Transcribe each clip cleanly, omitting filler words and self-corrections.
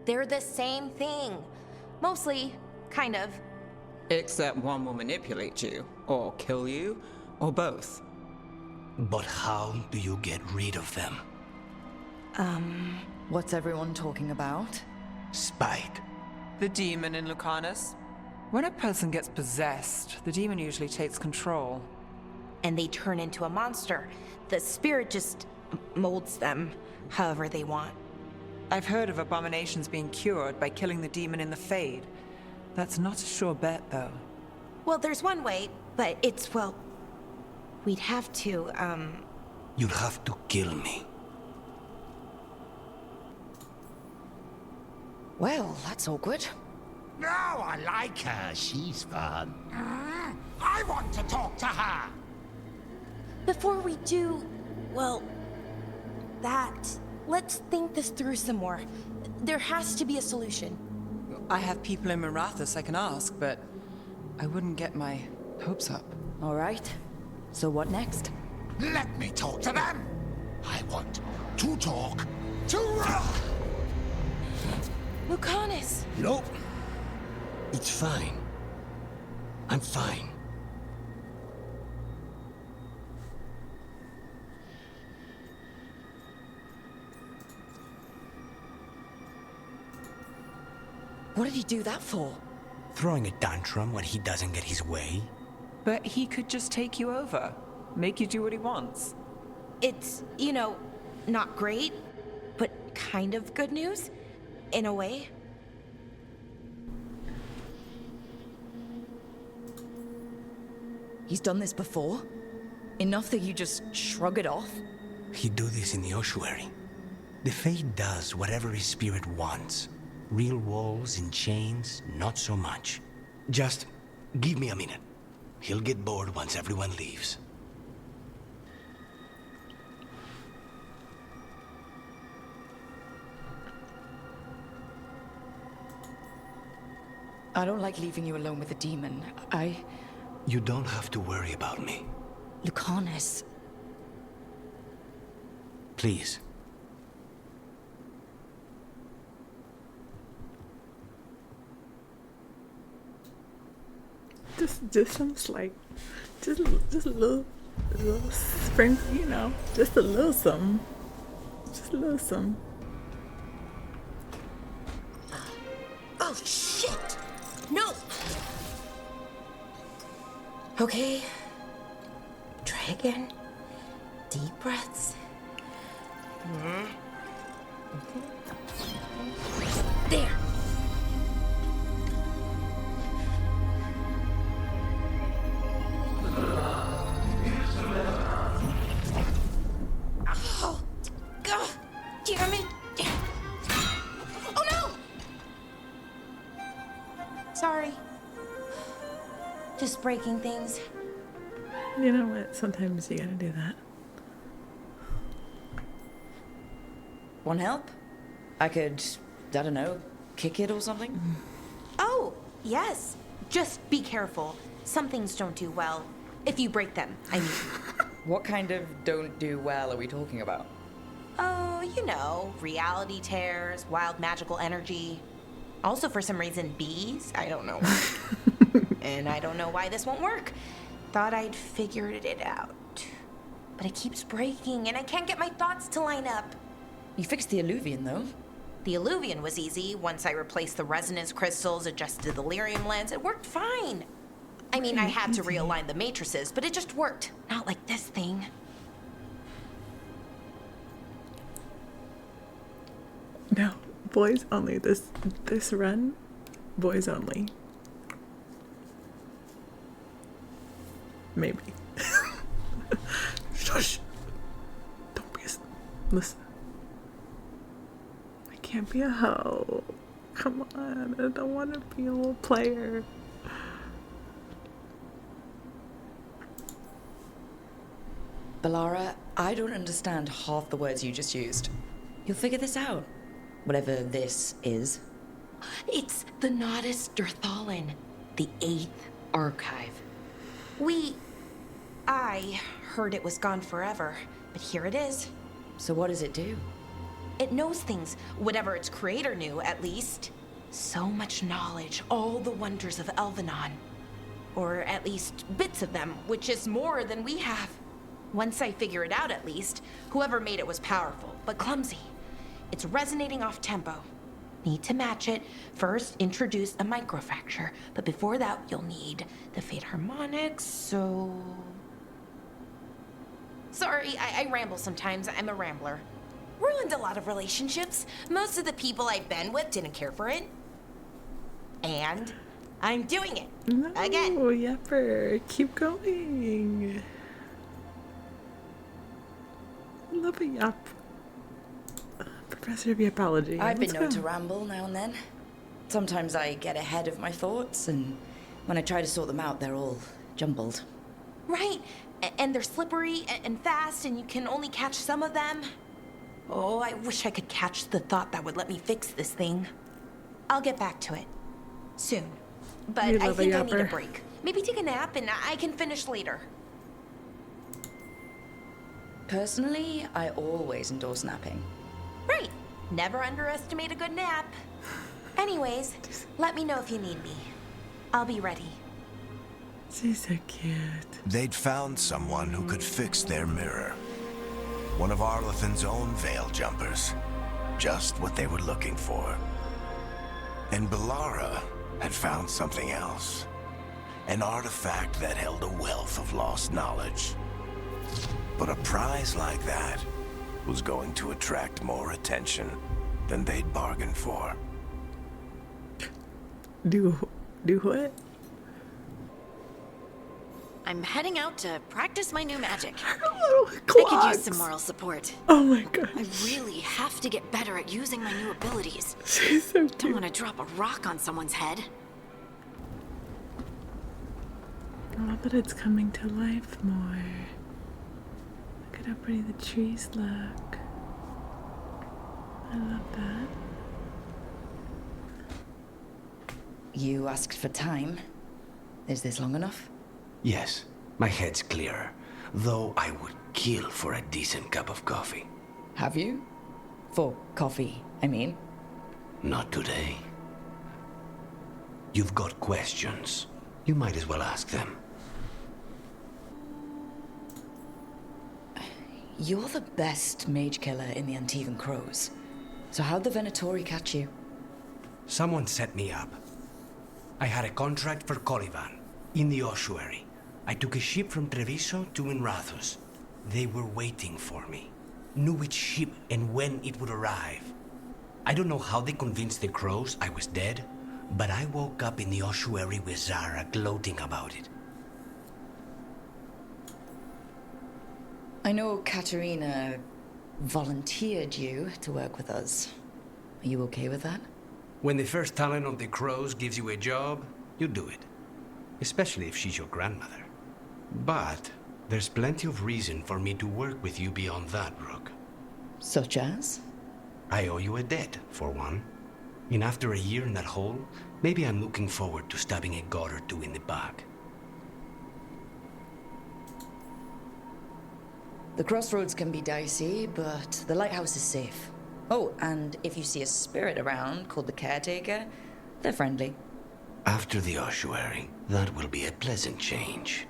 They're the same thing. Mostly, kind of. Except one will manipulate you, or kill you, or both. But how do you get rid of them? What's everyone talking about? Spite. The demon in Lucanus. When a person gets possessed, the demon usually takes control. And they turn into a monster. The spirit just molds them however they want. I've heard of abominations being cured by killing the demon in the Fade. That's not a sure bet, though. Well, there's one way, but it's, well, we'd have to, You'd have to kill me. Well, that's awkward. No, I like her. She's fun. I want to talk to her. Before we do, well, let's think this through some more. There has to be a solution. I have people in Marathas I can ask, but I wouldn't get my hopes up. All right. So what next? Let me talk to them. I want to talk to her. Lucanus! Nope. It's fine. I'm fine. What did he do that for? Throwing a tantrum when he doesn't get his way? But he could just take you over, make you do what he wants. It's, not great, but kind of good news, in a way. He's done this before? Enough that you just shrug it off? He'd do this in the ossuary. The Fate does whatever his spirit wants. Real walls and chains, not so much. Just give me a minute. He'll get bored once everyone leaves. I don't like leaving you alone with a demon. You don't have to worry about me. Lucanus. Please. Just some slight, just a little sprinkle, just a little something, just a little something. Oh, shit! No! Okay. Try again. Deep breaths. There! Oh! God! Damn it! Oh no! Sorry. Just breaking things. You know what? Sometimes you gotta do that. Want help? I could, I don't know, kick it or something? Oh, yes. Just be careful. Some things don't do well. If you break them, I mean. What kind of don't do well are we talking about? Oh, reality tears, wild magical energy. Also, for some reason, bees. I don't know why. And I don't know why this won't work. Thought I'd figured it out. But it keeps breaking, and I can't get my thoughts to line up. You fixed the alluvian, though. The alluvian was easy. Once I replaced the resonance crystals, adjusted the lyrium lens, it worked fine. I mean, I had to realign the matrices, but it just worked. Not like this thing. No, boys only. This run, boys only. Maybe. Shush. Don't be listen. I can't be a hoe. Come on, I don't want to be a little player. Balara, I don't understand half the words you just used. You'll figure this out. Whatever this is. It's the Nodus Dirthalin, the 8th archive. I heard it was gone forever, but here it is. So what does it do? It knows things, whatever its creator knew, at least. So much knowledge, all the wonders of Elvenon. Or at least bits of them, which is more than we have. Once I figure it out, at least, whoever made it was powerful, but clumsy. It's resonating off tempo. Need to match it. First, introduce a microfracture, but before that, you'll need the Fate harmonics, so... Sorry, I ramble sometimes. I'm a rambler. Ruined a lot of relationships. Most of the people I've been with didn't care for it. And I'm doing it. No, Again. Yepper, keep going. Love a yap. Professor of Yapology. I've been Let's known go. to ramble now and then. Sometimes I get ahead of my thoughts, and when I try to sort them out, they're all jumbled. Right. And they're slippery and fast, and you can only catch some of them. Oh, I wish I could catch the thought that would let me fix this thing. I'll get back to it. Soon. But You I love a think I need a yapper. break. Maybe take a nap and I can finish later. Personally, I always endorse napping. Right. Never underestimate a good nap. Anyways, let me know if you need me. I'll be ready. She's so cute. They'd found someone who could fix their mirror. One of Arlethan's own Veil Jumpers. Just what they were looking for. And Bellara had found something else. An artifact that held a wealth of lost knowledge. But a prize like that was going to attract more attention than they'd bargained for. Do what? I'm heading out to practice my new magic. Little I could clocks. use some moral support. Oh my god. I really have to get better at using my new abilities. She's so Don't cute. want to drop a rock on someone's head. I love that it's coming to life more. Look at how pretty the trees look. I love that. You asked for time. Is this long enough? Yes, my head's clearer. Though I would kill for a decent cup of coffee. Have you? For coffee, I mean. Not today. You've got questions. You might as well ask them. You're the best mage killer in the Antivan Crows. So how'd the Venatori catch you? Someone set me up. I had a contract for Colivan, in the ossuary. I took a ship from Treviso to Minrathus. They were waiting for me. Knew which ship and when it would arrive. I don't know how they convinced the crows I was dead, but I woke up in the ossuary with Zara gloating about it. I know Katerina volunteered you to work with us. Are you okay with that? When the first talent of the crows gives you a job, you do it. Especially if she's your grandmother. But there's plenty of reason for me to work with you beyond that, Brooke. Such as? I owe you a debt, for one. And after a year in that hole, maybe I'm looking forward to stabbing a god or two in the back. The crossroads can be dicey, but the lighthouse is safe. Oh, and if you see a spirit around called the Caretaker, they're friendly. After the ossuary, that will be a pleasant change.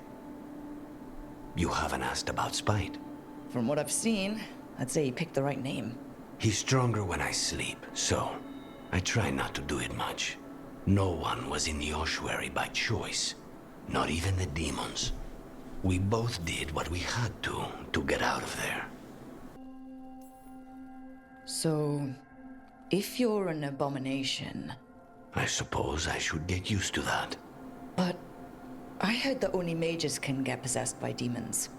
You haven't asked about Spite. From what I've seen, I'd say you picked the right name. He's stronger when I sleep, so I try not to do it much. No one was in the ossuary by choice, not even the demons. We both did what we had to get out of there. So, if you're an abomination... I suppose I should get used to that. But I heard that only mages can get possessed by demons.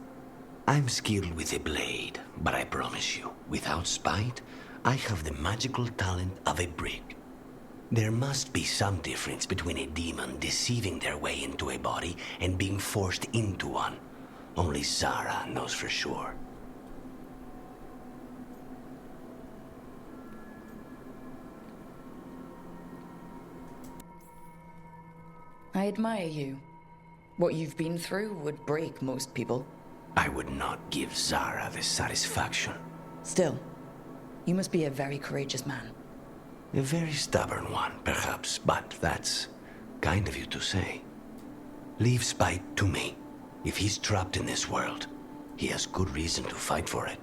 I'm skilled with a blade, but I promise you, without Spite, I have the magical talent of a brick. There must be some difference between a demon deceiving their way into a body and being forced into one. Only Zara knows for sure. I admire you. What you've been through would break most people. I would not give Zara the satisfaction. Still, You must be a very courageous man. A very stubborn one, perhaps, but that's kind of you to say. Leave spite to me. If he's trapped in this world, he has good reason to fight for it.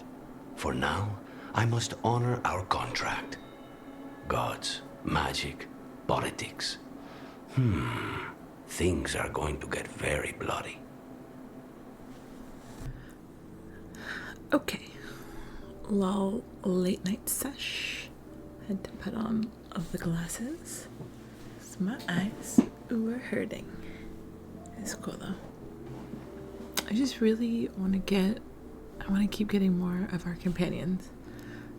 For now, I must honor our contract. Gods, magic, politics. Things are going to get very bloody. Okay. Lol, late night sesh. Had to put on the glasses. So my eyes were hurting. It's cool though. I just really want to keep getting more of our companions.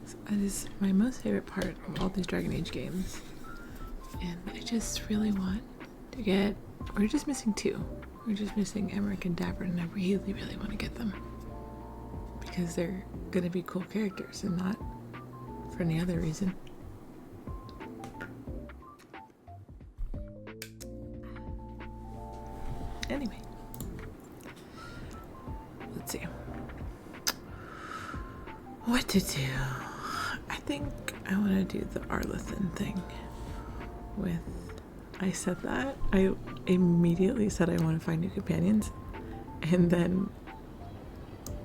So that is my most favorite part of all these Dragon Age games. And I just really want to get, we're just missing 2. We're just missing Emmerich and Dapper, and I really, really want to get them. Because they're going to be cool characters and not for any other reason. Anyway. Let's see. What to do? I think I want to do the Arlethan thing with... I said that. I immediately said I want to find new companions. And then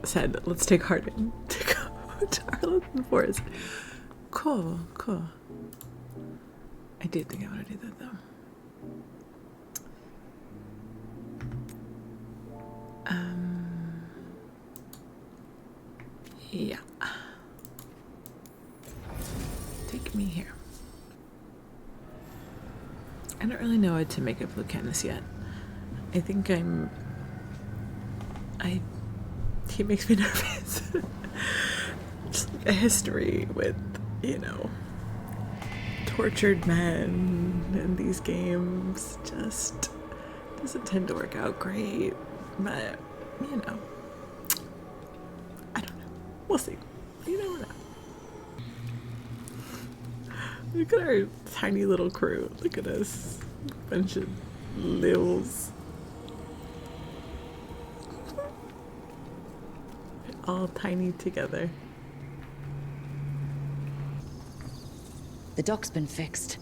said, let's take Hardin to go to Arlethan Forest. Cool, cool. I do think I want to do that though. Yeah. Take me here. I don't really know what to make of Lucanus yet. I think he makes me nervous. Just like a history with, tortured men in these games just doesn't tend to work out great. But, I don't know. We'll see. You never know. Look at our tiny little crew. Look at us. Bunch of lils. All tiny together. The dock's been fixed.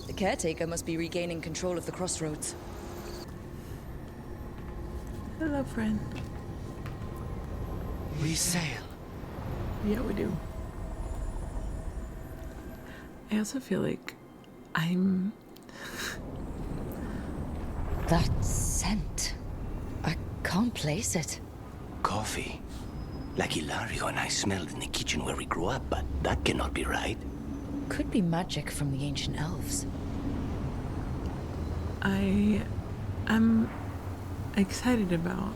The caretaker must be regaining control of the crossroads. Hello, friend. We sail. Yeah, we do. I also feel like I'm... That scent. I can't place it. Coffee. Like Hilario and I smelled in the kitchen where we grew up, but that cannot be right. Could be magic from the ancient elves. I am excited about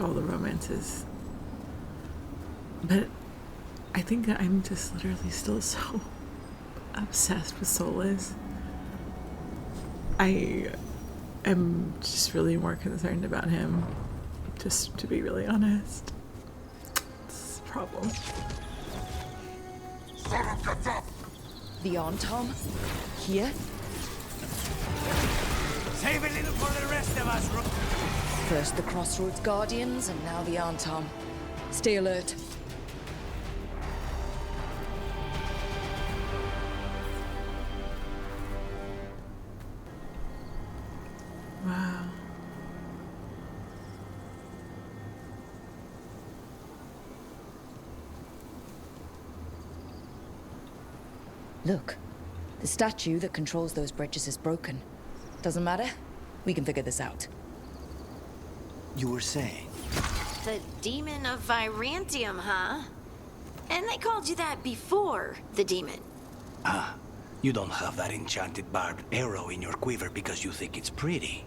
all the romances, but I think that I'm just literally still so obsessed with Solas. I am just really more concerned about him, just to be really honest. It's a problem. The Tom? Here? Save a little for the rest of us, First the Crossroads Guardians, and now the Tom. Stay alert. Wow. Look, the statue that controls those bridges is broken. Doesn't matter. We can figure this out. You were saying? The demon of Virantium, huh? And they called you that before the demon. Ah, you don't have that enchanted barbed arrow in your quiver because you think it's pretty.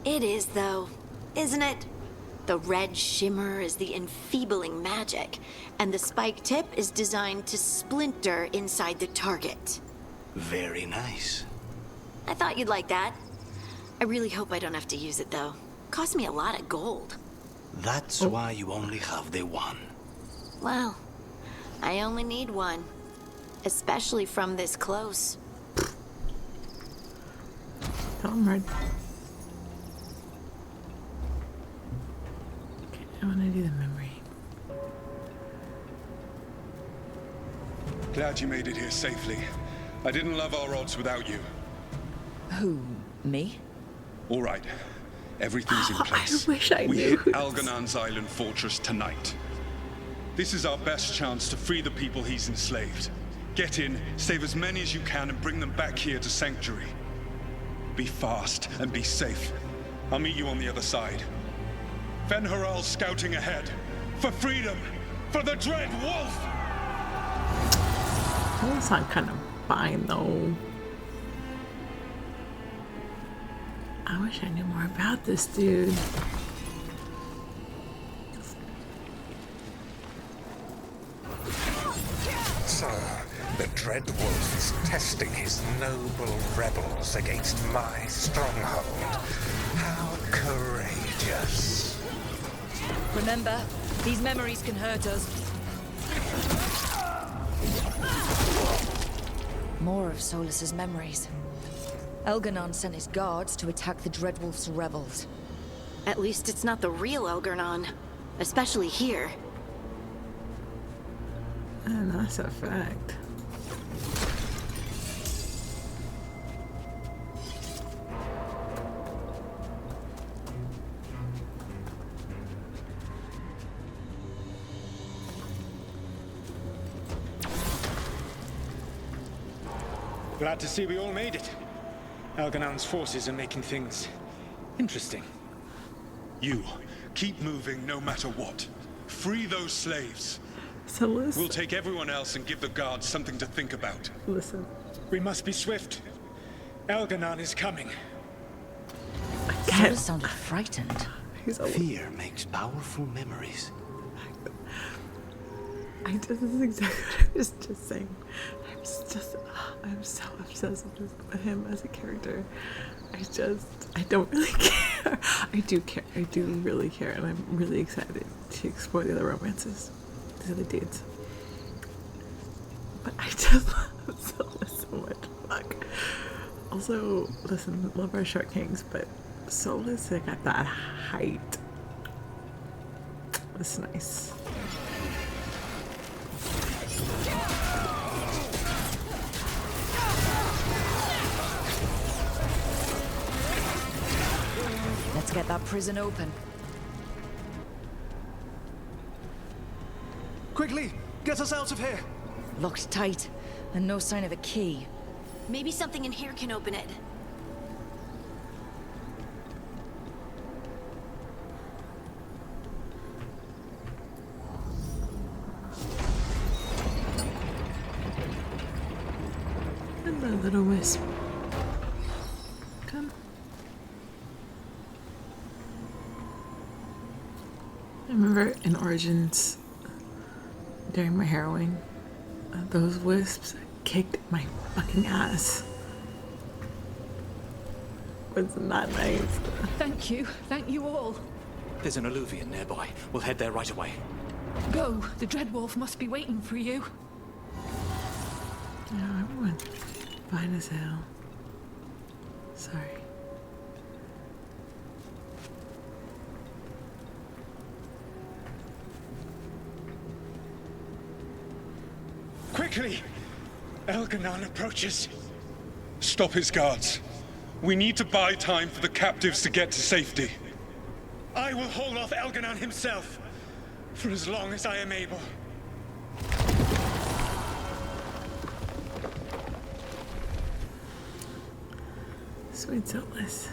It is, though, isn't it? The red shimmer is the enfeebling magic, and the spike tip is designed to splinter inside the target. Very nice. I thought you'd like that. I really hope I don't have to use it, though. Cost me a lot of gold. That's why you only have the one. Well, I only need one. Especially from this close. Tell him right. Okay, I want to do the memory. Glad you made it here safely. I didn't love our odds without you. Who, me? All right. Everything's in place. I wish I We knew. hit Alganan's island fortress tonight. This is our best chance to free the people he's enslaved. Get in, save as many as you can, and bring them back here to Sanctuary. Be fast and be safe. I'll meet you on the other side. Fen-Haral's scouting ahead. For freedom! For the Dread Wolf! That sounds kind of fine, though. I wish I knew more about this dude. So, the Dread Wolf is testing his noble rebels against my stronghold. How courageous. Remember, these memories can hurt us. More of Solus's memories. Elganon sent his guards to attack the Dreadwolf's rebels. At least it's not the real Elgarnon, especially here. And that's a fact. Glad to see we all made it. Elganon's forces are making things interesting. You, keep moving no matter what. Free those slaves. So listen. We'll take everyone else and give the guards something to think about. Listen. We must be swift. Elganon is coming. Solus sounded frightened. Fear makes powerful memories. This is exactly what I was just saying. I'm so obsessed with him as a character. I don't really care. I do care. I do really care, and I'm really excited to explore the other romances, these other dudes. But I just love Solus so much. Fuck. Also, listen, love our short kings, but Solus got that height. It's nice. Let's get that prison open. Quickly, get us out of here! Locked tight, and no sign of a key. Maybe something in here can open it. Hello, little wisp. Come. I remember in Origins, during my harrowing, those wisps kicked my fucking ass. Was not nice. Thank you all. There's an alluvion nearby. We'll head there right away. Go, the Dreadwolf must be waiting for you. Yeah, everyone fine as hell. Sorry. Quickly! Elganon approaches. Stop his guards. We need to buy time for the captives to get to safety. I will hold off Elganon himself, for as long as I am able. Sweet Solus.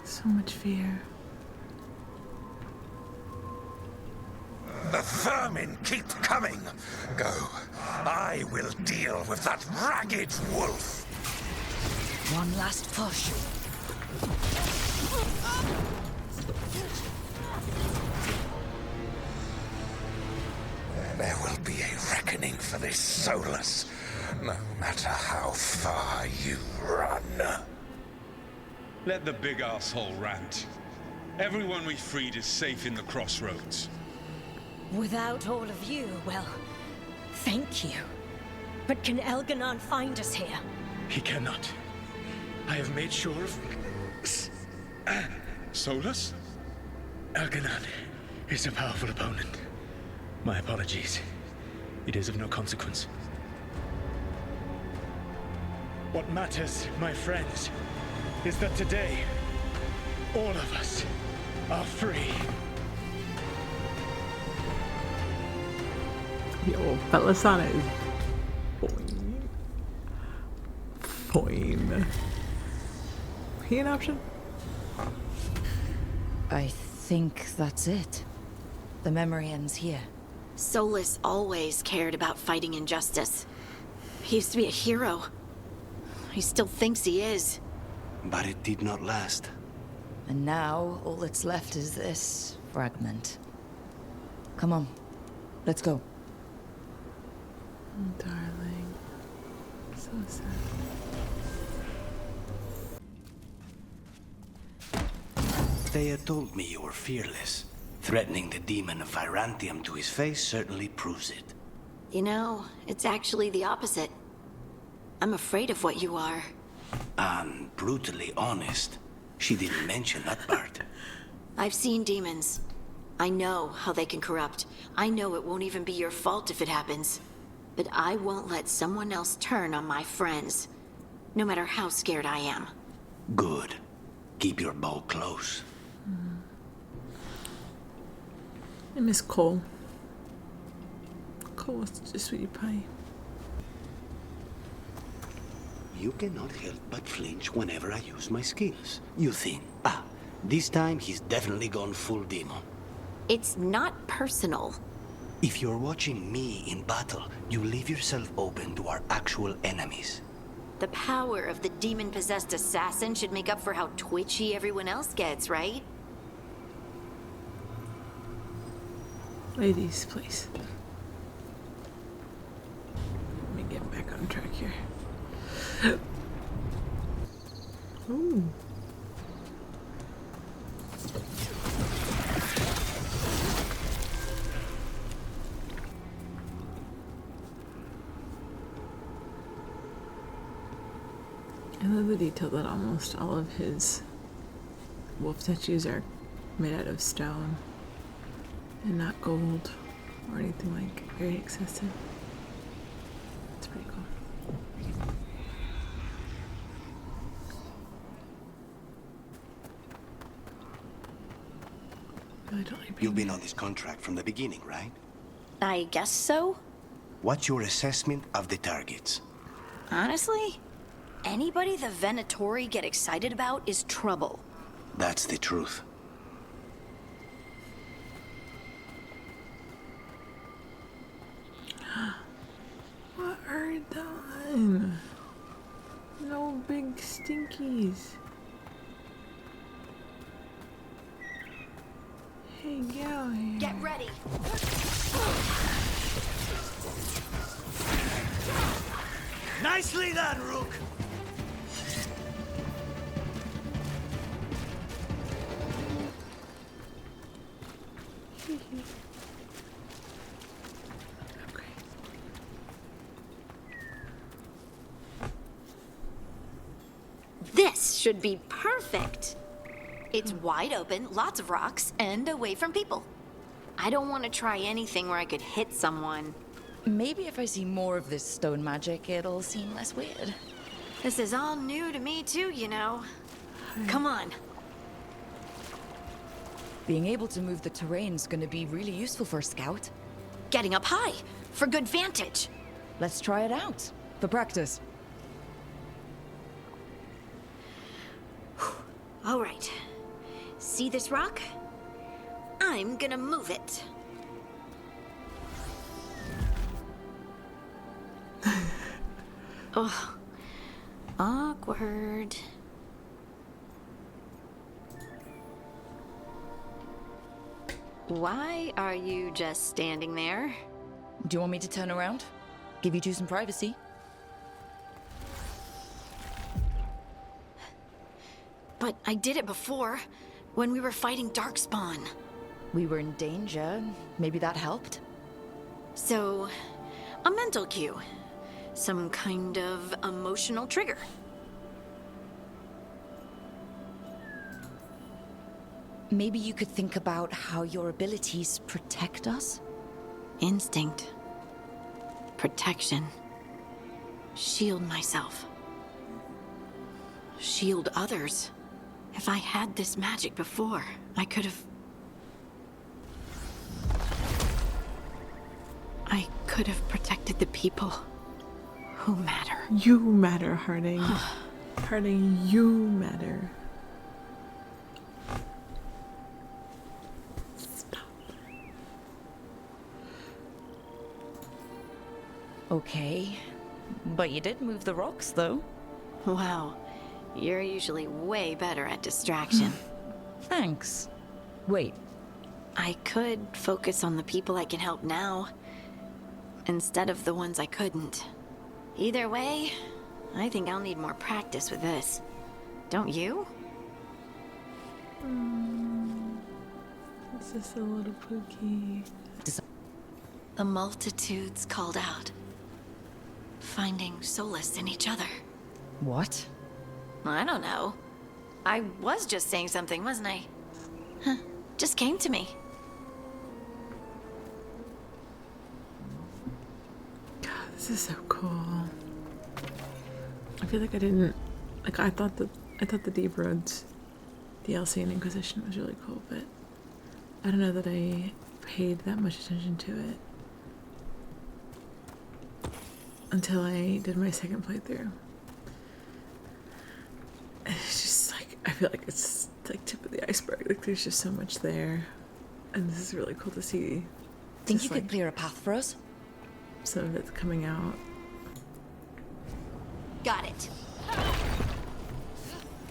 So much fear. The vermin keep coming. Go. I will deal with that ragged wolf. One last push. There will be a reckoning for this Solus, no matter how far you run. Let the big asshole rant. Everyone we freed is safe in the crossroads. Without all of you, well, thank you. But can Elganon find us here? He cannot. I have made sure of... Solus? Elganon is a powerful opponent. My apologies. it is of no consequence. What matters, my friends, is that today, all of us are free. Yo, Belisana is fine. Fine. He an option? I think that's it. The memory ends here. Solus always cared about fighting injustice. He used to be a hero. He still thinks he is. But it did not last. And now, all that's left is this fragment. Come on, let's go. Oh, darling. So sad. Thea told me you were fearless. Threatening the demon of Virantium to his face certainly proves it. You know, it's actually the opposite. I'm afraid of what you are. And brutally honest. She didn't mention that part. I've seen demons. I know how they can corrupt. I know it won't even be your fault if it happens. But I won't let someone else turn on my friends. No matter how scared I am. Good. Keep your bow close. I miss Cole. Cole was such a sweetie pie. You cannot help but flinch whenever I use my skills. You think, this time he's definitely gone full demon. It's not personal. If you're watching me in battle, you leave yourself open to our actual enemies. The power of the demon-possessed assassin should make up for how twitchy everyone else gets, right? Ladies, please. Let me get back on track here. Ooh. I love the detail that almost all of his wolf statues are made out of stone and not gold or anything like very excessive. It's pretty cool. I don't like You've been on this contract from the beginning, right? I guess so. What's your assessment of the targets? Honestly, anybody the Venatori get excited about is trouble. That's the truth. What are done? No big stinkies. Hey, get out here. Get ready. Nicely done, Rook! This should be perfect. It's wide open, lots of rocks, and away from people. I don't want to try anything where I could hit someone. Maybe if I see more of this stone magic, it'll seem less weird. This is all new to me too, you know. Come on. Being able to move the terrain's gonna be really useful for a scout. Getting up high, for good vantage. Let's try it out, for practice. All right. See this rock? I'm gonna move it. Oh, awkward. Why are you just standing there? Do you want me to turn around? Give you two some privacy? But I did it before, when we were fighting Darkspawn. We were in danger. Maybe that helped? So, a mental cue. Some kind of emotional trigger. Maybe you could think about how your abilities protect us? Instinct. protection. Shield myself. Shield others. If I had this magic before, I could have... I could have protected the people who matter. You matter, Harding. Harding, you matter. Stop. Okay. But you did move the rocks, though. Wow. You're usually way better at distraction. Thanks. Wait. I could focus on the people I can help now, instead of the ones I couldn't. Either way, I think I'll need more practice with this. Don't you? It's just a little pooky. The multitudes called out, finding solace in each other. What? I don't know. I was just saying something, wasn't I? Huh. Just came to me. God, this is so cool. I feel like I didn't like. I thought the Deep Roads DLC and Inquisition was really cool, but I don't know that I paid that much attention to it until I did my second playthrough. It's just like, I feel like it's like tip of the iceberg. Like there's just so much there, and this is really cool to see. Think you could clear a path for us? Some of it's coming out. Got it.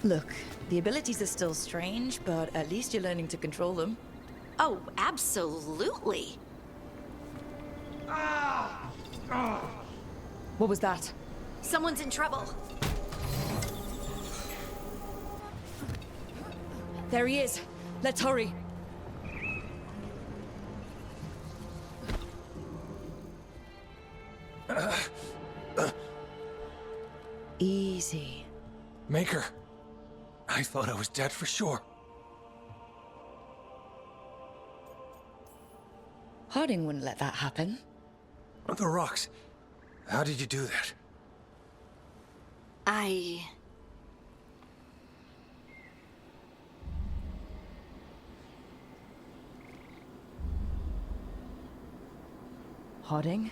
Look, the abilities are still strange, but at least you're learning to control them. Oh, absolutely. What was that? Someone's in trouble. There he is. Let's hurry. Easy. Maker, I thought I was dead for sure. Harding wouldn't let that happen. The rocks. How did you do that? Harding?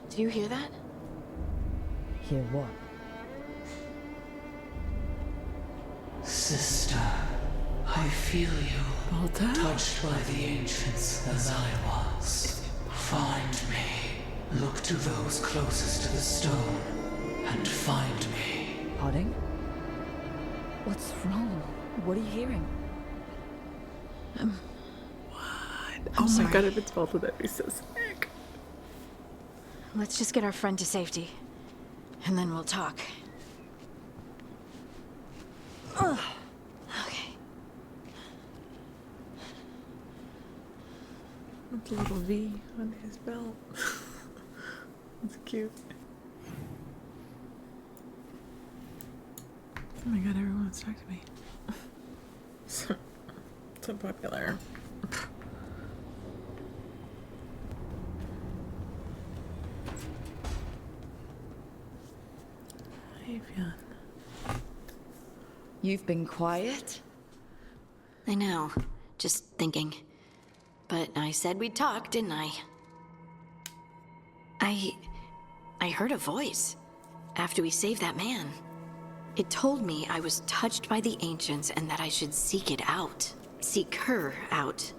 Do you hear that? Hear what? Sister, I feel you, touched by the ancients as I was. Find me. Look to those closest to the stone, and find me. Harding? What's wrong? What are you hearing? Oh my god, if it's Volta, that'd be so sick. Let's just get our friend to safety, and then we'll talk. Ugh. Okay. It's a little V on his belt. It's cute. Oh my god, everyone wants to talk to me. So popular. How you feeling? You've been quiet? I know. Just thinking. But I said we'd talk, didn't I? I heard a voice after we saved that man. It told me I was touched by the ancients and that I should seek it out. Seek her out.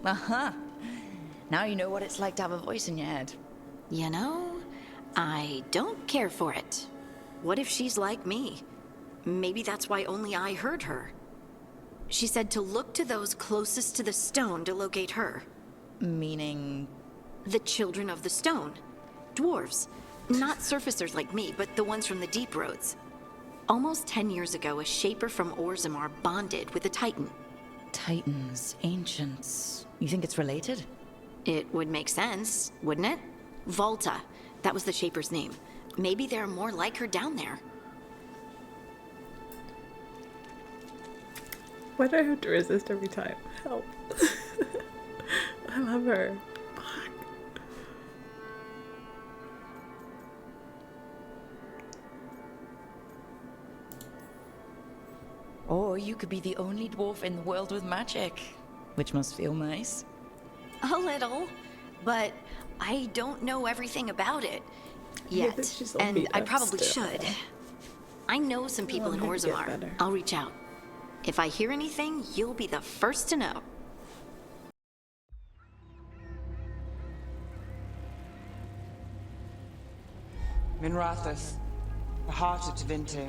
Uh-huh. Now you know what it's like to have a voice in your head. You know, I don't care for it. What if she's like me? Maybe that's why only I heard her. She said to look to those closest to the stone to locate her. Meaning? The children of the stone. Dwarves. Not surfacers like me, but the ones from the Deep Roads. Almost 10 years ago, a shaper from Orzammar bonded with a Titan. Titans, ancients. You think it's related? It would make sense, wouldn't it? Volta. That was the shaper's name. Maybe there are more like her down there. Why do I have to resist every time? Help. I love her. Fuck. Or you could be the only dwarf in the world with magic, which must feel nice. A little, but I don't know everything about it yet, and I probably should. I know some people in Orzammar. I'll reach out. If I hear anything, you'll be the first to know. Minrathous, the heart of Tevinter.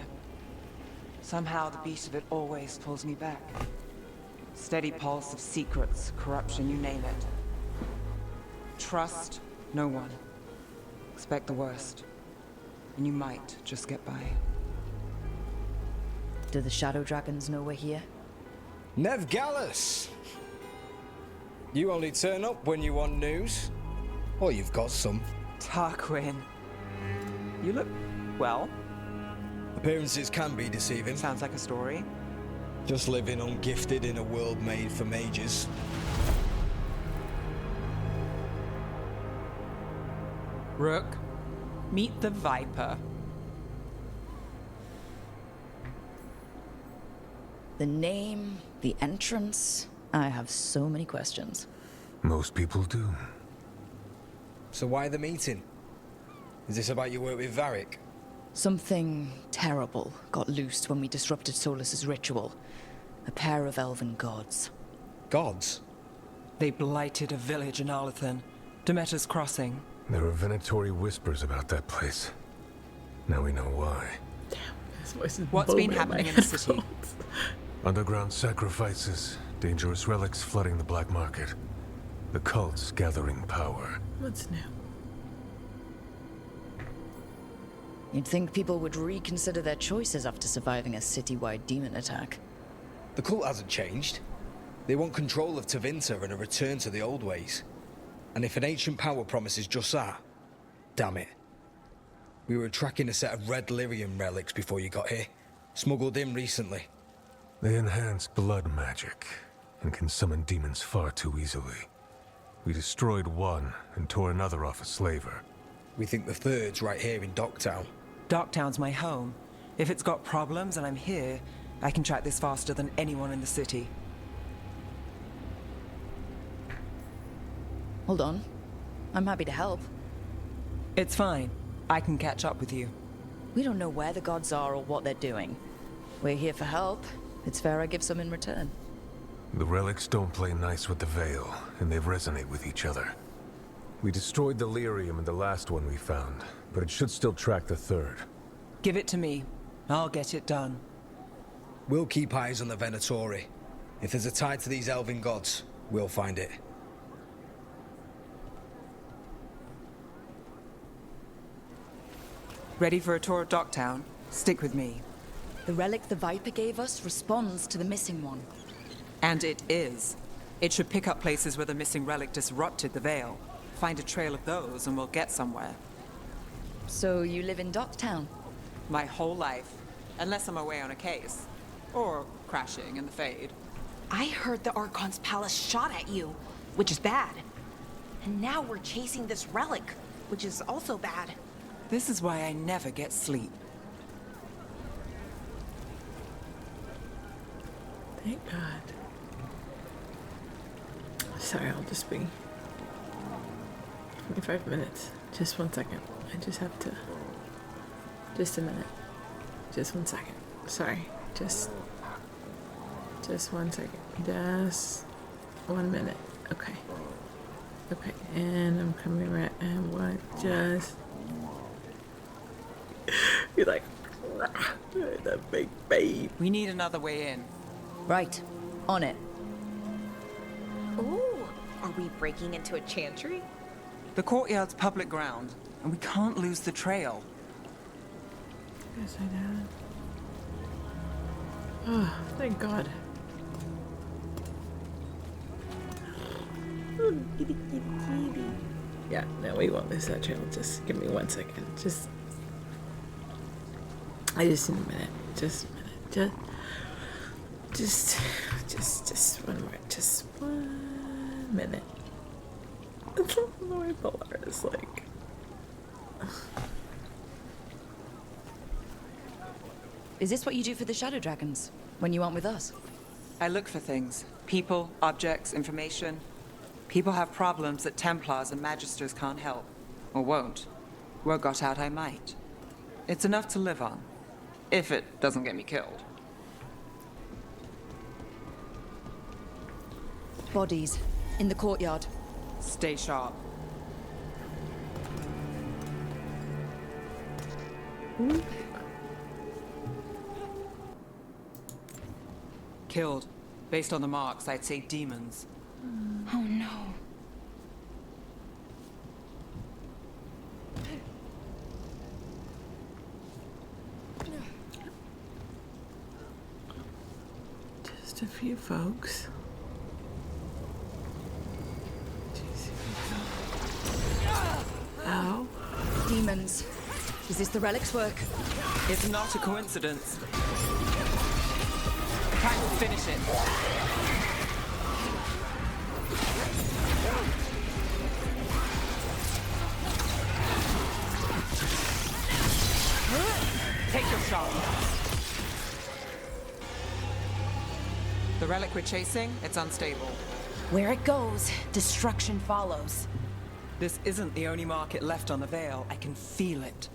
Somehow the beat of it always pulls me back. Steady pulse of secrets, corruption, you name it. Trust no one. Expect the worst. And you might just get by. Do the Shadow Dragons know we're here? Nev Gallus! You only turn up when you want news. Or you've got some. Tarquin. You look well. Appearances can be deceiving. Sounds like a story. Just living ungifted in a world made for mages. Rook, meet the Viper. The name, the entrance. I have so many questions. Most people do. So why the meeting? Is this about your work with Varric? Something terrible got loosed when we disrupted Solus's ritual. A pair of elven gods. Gods? They blighted a village in Arlathan, Demeter's Crossing. There were venatory whispers about that place. Now we know why. What's been happening in the city? Underground sacrifices, dangerous relics flooding the black market. The cults gathering power. What's new? You'd think people would reconsider their choices after surviving a citywide demon attack. The cult hasn't changed. They want control of Tevinter and a return to the old ways. And if an ancient power promises just that, damn it. We were tracking a set of red lyrium relics before you got here. Smuggled in recently. They enhance blood magic and can summon demons far too easily. We destroyed one and tore another off a slaver. We think the third's right here in Docktown. Docktown's my home. If it's got problems and I'm here, I can track this faster than anyone in the city. Hold on. I'm happy to help. It's fine. I can catch up with you. We don't know where the gods are or what they're doing. We're here for help. It's fair I give some in return. The relics don't play nice with the Veil, and they resonate with each other. We destroyed the lyrium in the last one we found, but it should still track the third. Give it to me. I'll get it done. We'll keep eyes on the Venatori. If there's a tie to these elven gods, we'll find it. Ready for a tour of Docktown? Stick with me. The relic the Viper gave us responds to the missing one. And it is. It should pick up places where the missing relic disrupted the Veil. Find a trail of those and we'll get somewhere. So you live in Docktown? My whole life. Unless I'm away on a case. Or crashing in the Fade. I heard the Archon's palace shot at you, which is bad. And now we're chasing this relic, which is also bad. This is why I never get sleep. Thank God. Sorry, I'll just be 25 minutes. Just 1 second. I just have to. Just a minute. Just 1 second. Sorry. Just 1 second. Just 1 minute. Okay. Okay. And I'm coming right. And what? Just. You're like. The big babe. We need another way in. Right. On it. Ooh. Are we breaking into a chantry? The courtyard's public ground, and we can't lose the trail. Yes, I know. Oh, thank God. Oh, kitty, kitty, kitty. Yeah, no, we won't lose that trail. Just give me 1 second. I just need a minute. Just a minute. Just one minute. I don't know why Valar is like. Is this what you do for the Shadow Dragons when you aren't with us? I look for things. People, objects, information. People have problems that Templars and Magisters can't help. Or won't. Word got out I might. It's enough to live on. If it doesn't get me killed. Bodies. In the courtyard. Stay sharp. Killed. Based on the marks, I'd say demons. Oh no. Just a few folks. Ow. Demons. Is this the relic's work? It's not a coincidence. Time to finish it. Take your shot. The relic we're chasing, it's unstable. Where it goes, destruction follows. This isn't the only market left on the Veil. I can feel it.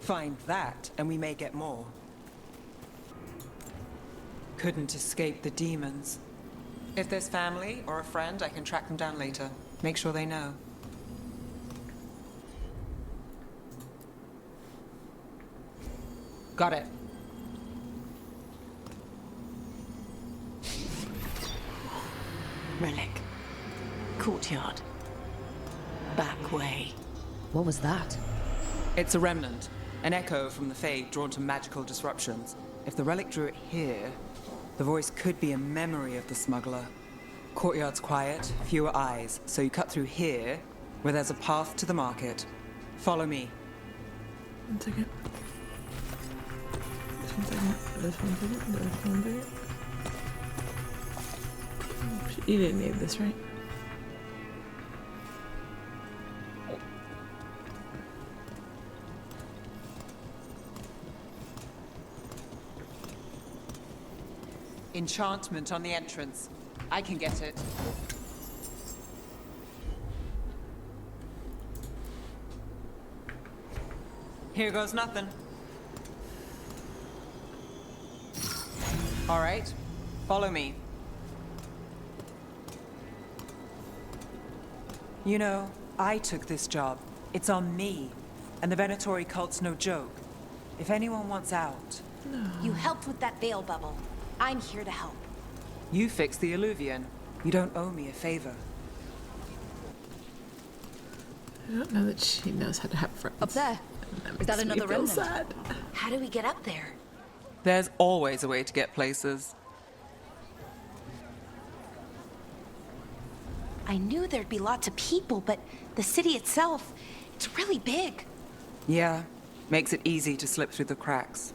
Find that, and we may get more. Couldn't escape the demons. If there's family or a friend, I can track them down later. Make sure they know. Got it. Relic. Courtyard. Back way. What was that? It's a remnant. An echo from the Fade drawn to magical disruptions. If the relic drew it here, the voice could be a memory of the smuggler. Courtyard's quiet, fewer eyes, so you cut through here, where there's a path to the market. Follow me. 1 second. Just 1 second. Just 1 second. Just 1 second. You didn't need this, right? Enchantment on the entrance. I can get it. Here goes nothing. All right, follow me. You know, I took this job. It's on me. And the Venatori cult's no joke. If anyone wants out... No. You helped with that veil bubble. I'm here to help. You fixed the Alluvian. You don't owe me a favor. I don't know that she knows how to have friends. Up there. Is that another remnant? Sad. How do we get up there? There's always a way to get places. I knew there'd be lots of people, but the city itself, it's really big. Yeah, makes it easy to slip through the cracks.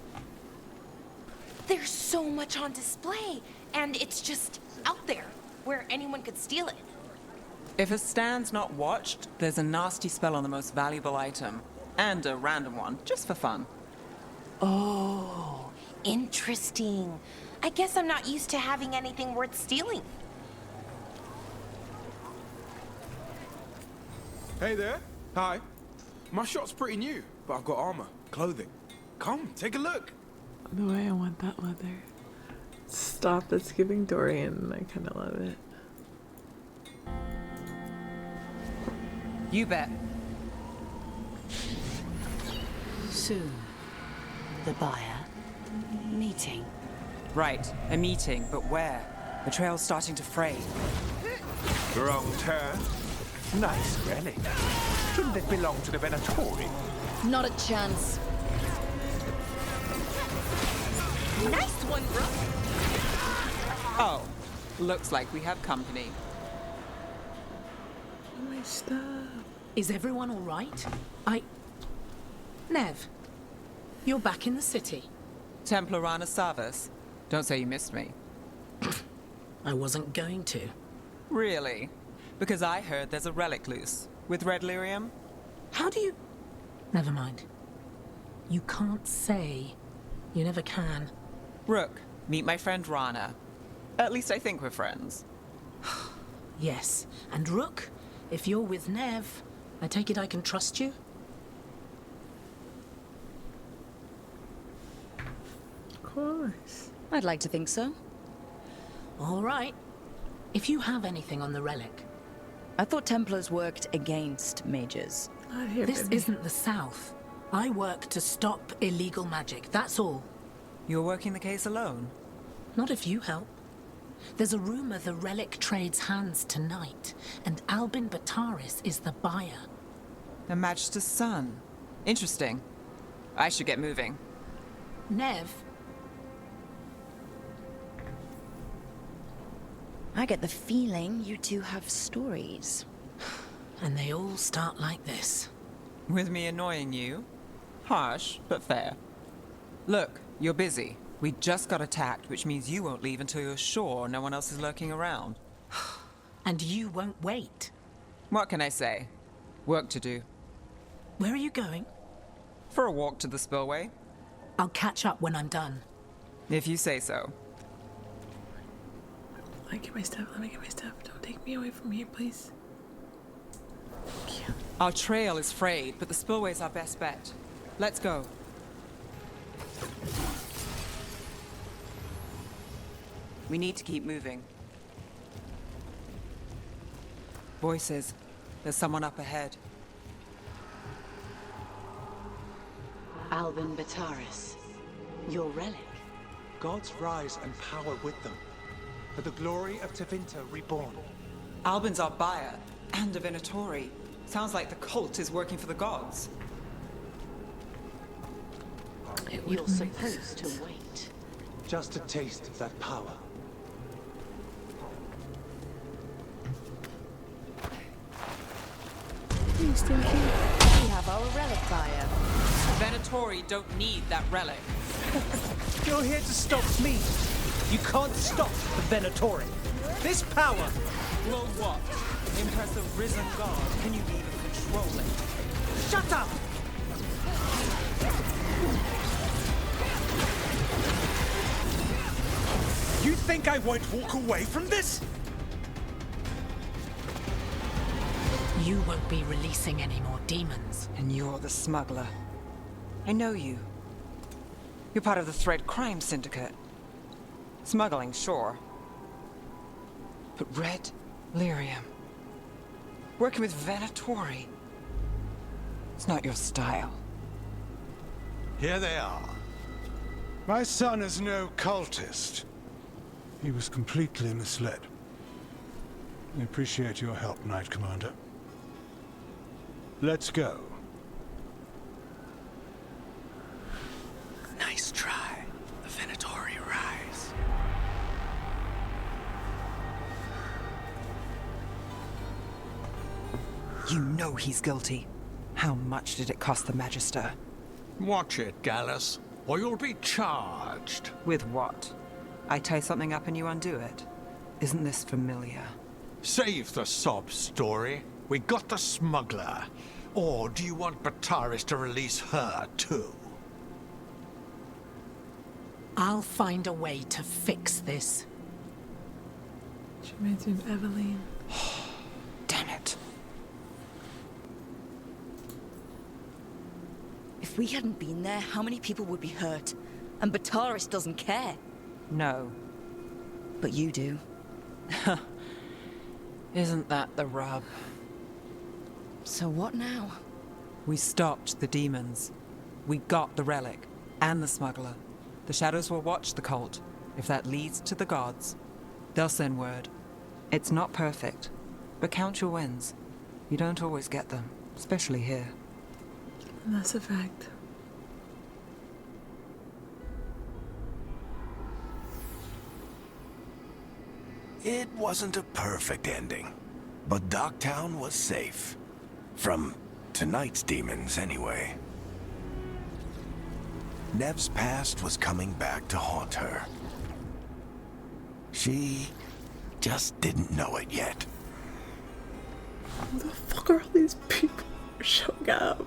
There's so much on display, and it's just out there, where anyone could steal it. If a stand's not watched, there's a nasty spell on the most valuable item. And a random one, just for fun. Oh, interesting. I guess I'm not used to having anything worth stealing. Hey there. Hi. My shop's pretty new, but I've got armor, clothing. Come, take a look. The way I want that leather. Stop, it's giving Dorian. I kind of love it. You bet. Soon, the buyer meeting. Right, a meeting, but where? The trail's starting to fray. Wrong turn. Nice relic. Shouldn't it belong to the Venatori? Not a chance. Nice one, bro. Oh, looks like we have company. My stuff. Is everyone all right? Nev, you're back in the city. Templarana Savas. Don't say you missed me. I wasn't going to. Really? Because I heard there's a relic loose. With red lyrium? How do you... Never mind. You can't say. You never can. Rook, meet my friend Rana. At least I think we're friends. Yes. And Rook, if you're with Nev, I take it I can trust you? Of course. I'd like to think so. All right. If you have anything on the relic... I thought Templars worked against mages. Not here, This baby. isn't the South. I work to stop illegal magic, that's all. You're working the case alone? Not if you help. There's a rumor the relic trades hands tonight, and Albin Bataris is the buyer. A Magister's son. Interesting. I should get moving. Nev? I get the feeling you two have stories. And they all start like this. With me annoying you? Harsh, but fair. Look, you're busy. We just got attacked, which means you won't leave until you're sure no one else is lurking around. And you won't wait. What can I say? Work to do. Where are you going? For a walk to the spillway. I'll catch up when I'm done. If you say so. Let me get my stuff. Let me get my stuff. Don't take me away from here, please. Our trail is frayed, but the spillway's our best bet. Let's go. We need to keep moving. Voices. There's someone up ahead. Albin Bataris. Your relic. Gods rise and power with them. For the glory of Tevinter reborn. Albin's our buyer, and a Venatori. Sounds like the cult is working for the gods. You're supposed to wait. Just a taste of that power. You stinky. We have our relic buyer. Venatori don't need that relic. You're here to stop me. You can't stop the Venatori. This power. Well, what? Impress a risen god. Can you even control it? Shut up! You think I won't walk away from this? You won't be releasing any more demons. And you're the smuggler. I know you. You're part of the Thread Crime Syndicate. Smuggling, sure. But red lyrium. Working with Venatori. It's not your style. Here they are. My son is no cultist. He was completely misled. I appreciate your help, Knight Commander. Let's go. Nice try. The Venatori rise. You know he's guilty. How much did it cost the Magister? Watch it, Gallus, or you'll be charged. With what? I tie something up and you undo it. Isn't this familiar? Save the sob story. We got the smuggler. Or do you want Bataris to release her, too? I'll find a way to fix this. She reminds me of Eveline. Damn it. If we hadn't been there, how many people would be hurt? And Bataris doesn't care. No. But you do. Isn't that the rub? So what now? We stopped the demons. We got the relic. And the smuggler. The shadows will watch the cult. If that leads to the gods, they'll send word. It's not perfect, but count your wins. You don't always get them, especially here. And that's a fact. It wasn't a perfect ending, but Docktown was safe. From tonight's demons, anyway. Nev's past was coming back to haunt her. She just didn't know it yet. Who the fuck are all these people showing up?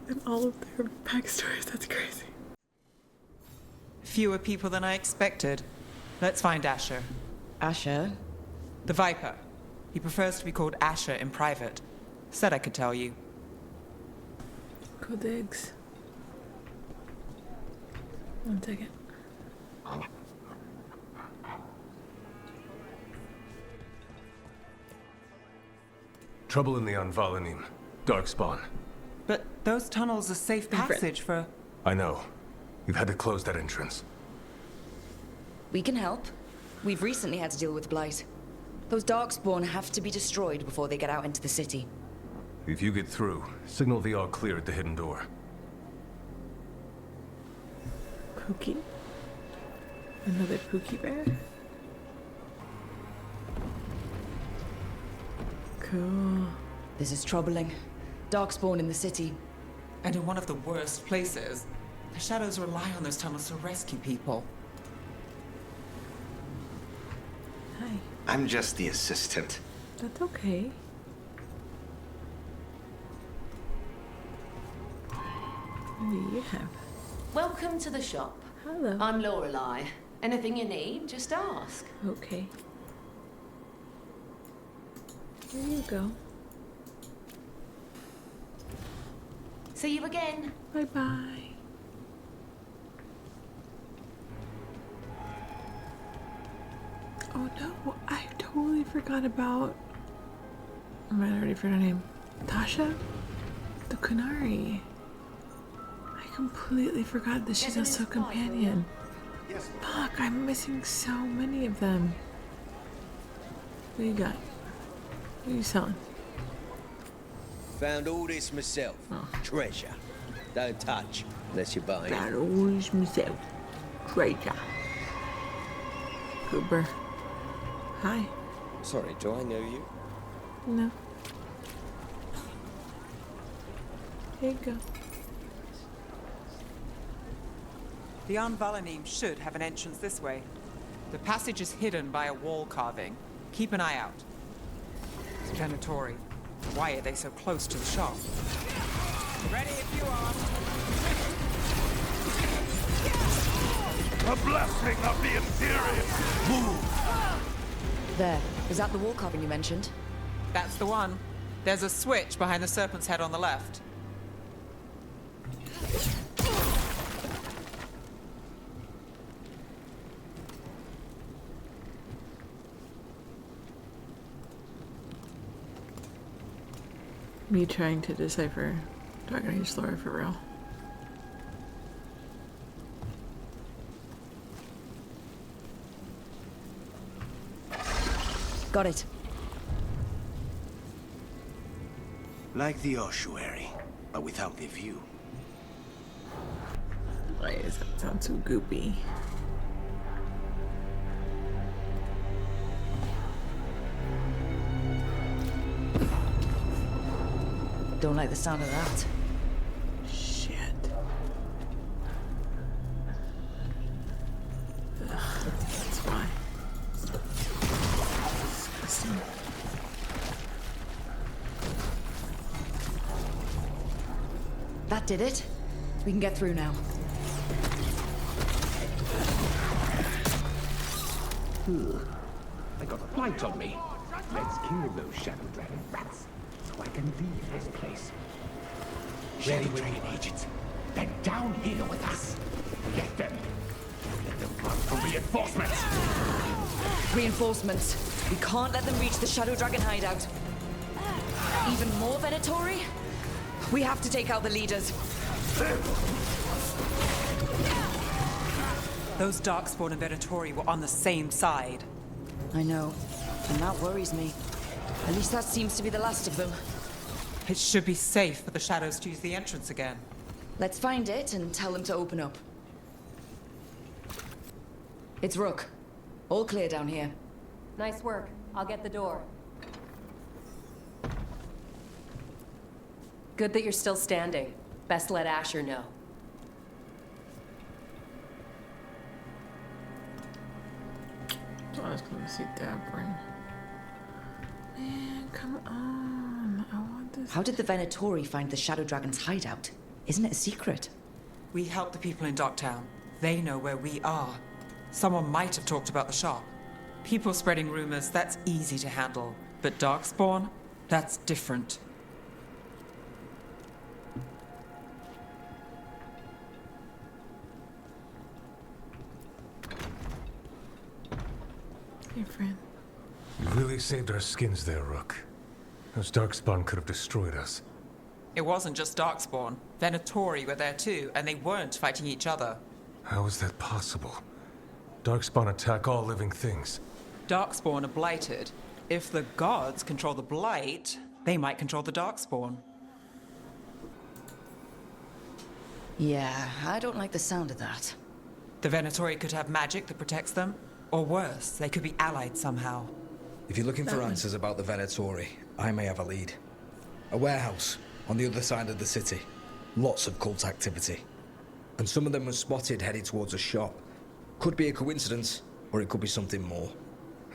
And all of their backstories, that's crazy. Fewer people than I expected. Let's find Asher. Asher? The Viper. He prefers to be called Asher in private. Said I could tell you. Go digs. 1 second. Trouble in the Anvalanim. Darkspawn. But those tunnels are safe passage for... I know. We've had to close that entrance. We can help. We've recently had to deal with Blight. Those Darkspawn have to be destroyed before they get out into the city. If you get through, signal the all clear at the hidden door. Pookie? Another Pookie bear? Cool. This is troubling. Darkspawn in the city. And in one of the worst places. The Shadows rely on those tunnels to rescue people. Hi. I'm just the assistant. That's okay. What do you have? Welcome to the shop. Hello. I'm Lorelei. Anything you need, just ask. Okay. Here you go. See you again. Bye-bye. Oh no, I totally forgot about... I might already forgot her name. Tasha? The Kunari. I completely forgot that she's also a companion. Fuck, I'm missing so many of them. What you got? What are you selling? Found all this myself. Treasure. Don't touch unless you're buying. Found all this myself. Treasure. Cooper. Hi. Sorry, do I know you? No. Here you go. The Anvalanim should have an entrance this way. The passage is hidden by a wall carving. Keep an eye out. It's Venatori. Why are they so close to the shop? Ready if you are. A blessing of the Imperium! Move! There. Is that the wall carving you mentioned? That's the one. There's a switch behind the serpent's head on the left. Me trying to decipher Dragon Age lore for real. Got it. Like the ossuary, but without the view. Why does that sound so goopy? Don't like the sound of that. Shit. Ugh, that's why. Disgusting. That did it. We can get through now. I got a blight on me. Let's kill those shadow dragon rats so I can leave this place. Shadow dragon agents, they're down here with us. Get them. Let them run for reinforcements. Reinforcements. We can't let them reach the Shadow Dragon hideout. Even more Venatori? We have to take out the leaders. Those Darkspawn and Venatori were on the same side. I know, and that worries me. At least that seems to be the last of them. It should be safe for the Shadows to use the entrance again. Let's find it and tell them to open up. It's Rook. All clear down here. Nice work. I'll get the door. Good that you're still standing. Best let Asher know. I was gonna see Dabrin. Man, come on. I want this. How did the Venatori find the Shadow Dragon's hideout? Isn't it a secret? We help the people in Docktown. They know where we are. Someone might have talked about the shop. People spreading rumors, that's easy to handle. But Darkspawn? That's different. Hey, friend. You really saved our skins there, Rook. Those Darkspawn could have destroyed us. It wasn't just Darkspawn. Venatori were there too, and they weren't fighting each other. How is that possible? Darkspawn attack all living things. Darkspawn are blighted. If the gods control the blight, they might control the Darkspawn. Yeah, I don't like the sound of that. The Venatori could have magic that protects them, or worse, they could be allied somehow. If you're looking for answers about the Venatori, I may have a lead. A warehouse on the other side of the city. Lots of cult activity. And some of them were spotted headed towards a shop. Could be a coincidence, or it could be something more.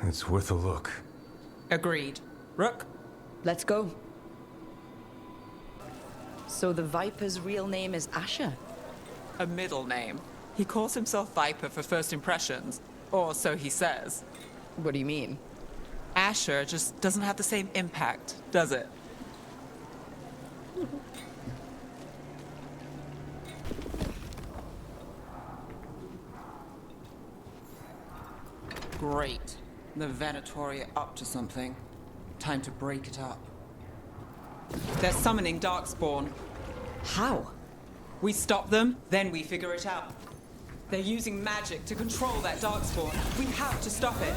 It's worth a look. Agreed. Rook? Let's go. So the Viper's real name is Asher? A middle name. He calls himself Viper for first impressions, or so he says. What do you mean? Asher just doesn't have the same impact, does it? Great. The Venatori are up to something. Time to break it up. They're summoning Darkspawn. How? We stop them, then we figure it out. They're using magic to control that Darkspawn. We have to stop it.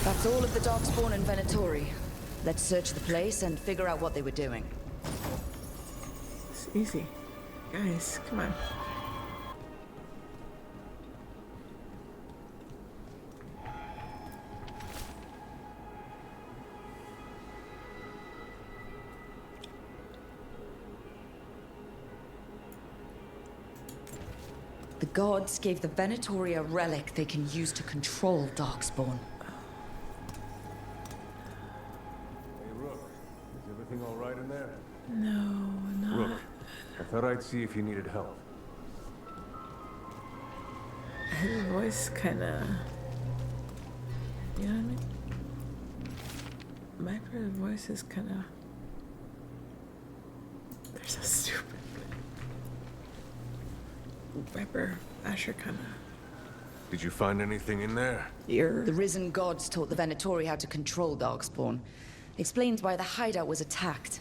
That's all of the Darkspawn and Venatori. Let's search the place and figure out what they were doing. It's easy. Guys, come on. The gods gave the Venatori a relic they can use to control Darkspawn. Hey, Rook. Is everything all right in there? No, not. Rook, I thought I'd see if you needed help. His voice kinda. You know what I mean? Viper's voice is kinda. There's a stupid. Viper, Asher kinda. Did you find anything in there? The risen gods taught the Venatori how to control Darkspawn. Explains why the hideout was attacked.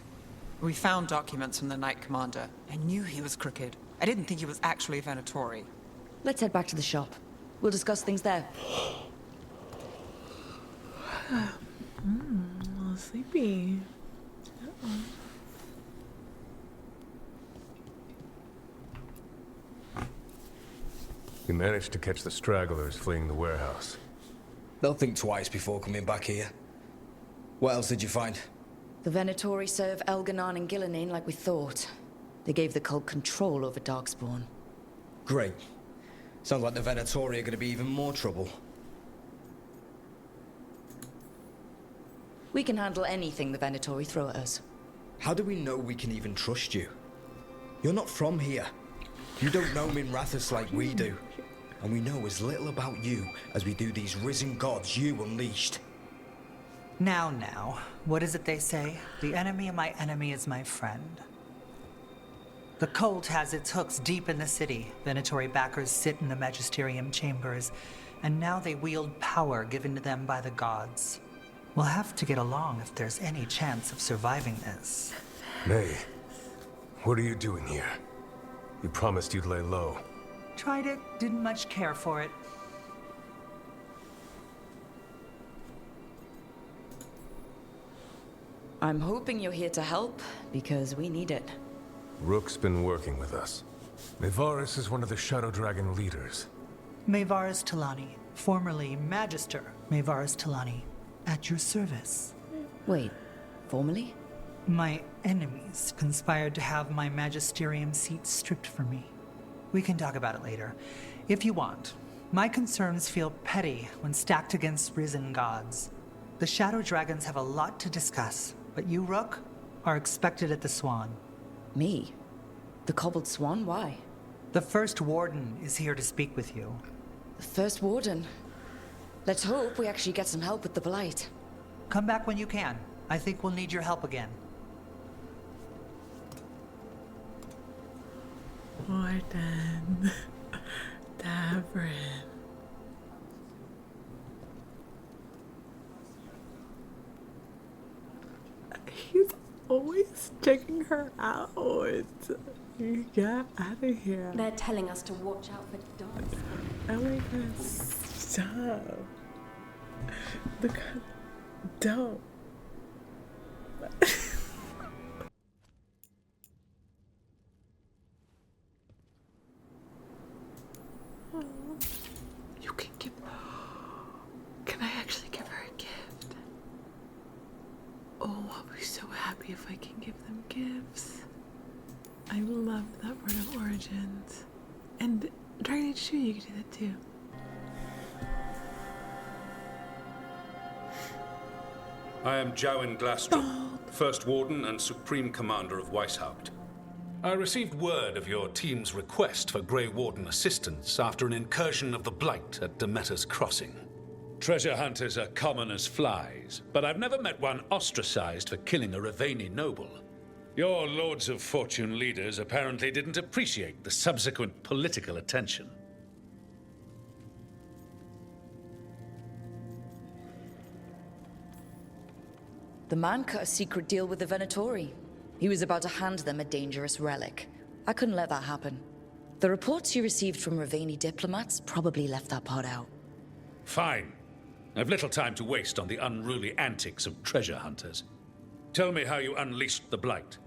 We found documents from the Knight Commander. I knew he was crooked. I didn't think he was actually a Venatori. Let's head back to the shop. We'll discuss things there. A little sleepy. Uh-oh. You managed to catch the stragglers fleeing the warehouse. They'll think twice before coming back here. What else did you find? The Venatori serve Elganon and Gillinane like we thought. They gave the cult control over Darkspawn. Great. Sounds like the Venatori are going to be even more trouble. We can handle anything the Venatori throw at us. How do we know we can even trust you? You're not from here. You don't know Minrathous like we do. And we know as little about you as we do these risen gods you unleashed. Now, what is it they say? The enemy of my enemy is my friend. The cult has its hooks deep in the city. Venatori backers sit in the magisterium chambers, and now they wield power given to them by the gods. We'll have to get along if there's any chance of surviving this. May, what are you doing here? You promised you'd lay low. Tried it, didn't much care for it. I'm hoping you're here to help, because we need it. Rook's been working with us. Mevaris is one of the Shadow Dragon leaders. Mevaris Talani, formerly Magister Mevaris Talani, at your service. Wait, formerly? My enemies conspired to have my magisterium seat stripped from me. We can talk about it later, if you want. My concerns feel petty when stacked against risen gods. The Shadow Dragons have a lot to discuss, but you, Rook, are expected at the Swan. Me? The Cobbled Swan? Why? The First Warden is here to speak with you. The First Warden? Let's hope we actually get some help with the Blight. Come back when you can. I think we'll need your help again. Warden. Davrin. He's always checking her out. Get out of here. They're telling us to watch out for dogs. Oh my god, stop. Look, don't. You can give. Can I actually give her a gift? Oh, I'll be so happy if I can give them gifts. I love that word of origins. And Dragon Age 2, you can do that too. I am Jowen Glastrom, First Warden and Supreme Commander of Weishaupt. I received word of your team's request for Grey Warden assistance after an incursion of the Blight at Demeter's Crossing. Treasure hunters are common as flies, but I've never met one ostracized for killing a Raveni noble. Your Lords of Fortune leaders apparently didn't appreciate the subsequent political attention. The man cut a secret deal with the Venatori. He was about to hand them a dangerous relic. I couldn't let that happen. The reports you received from Raveni diplomats probably left that part out. Fine. I've little time to waste on the unruly antics of treasure hunters. Tell me how you unleashed the Blight.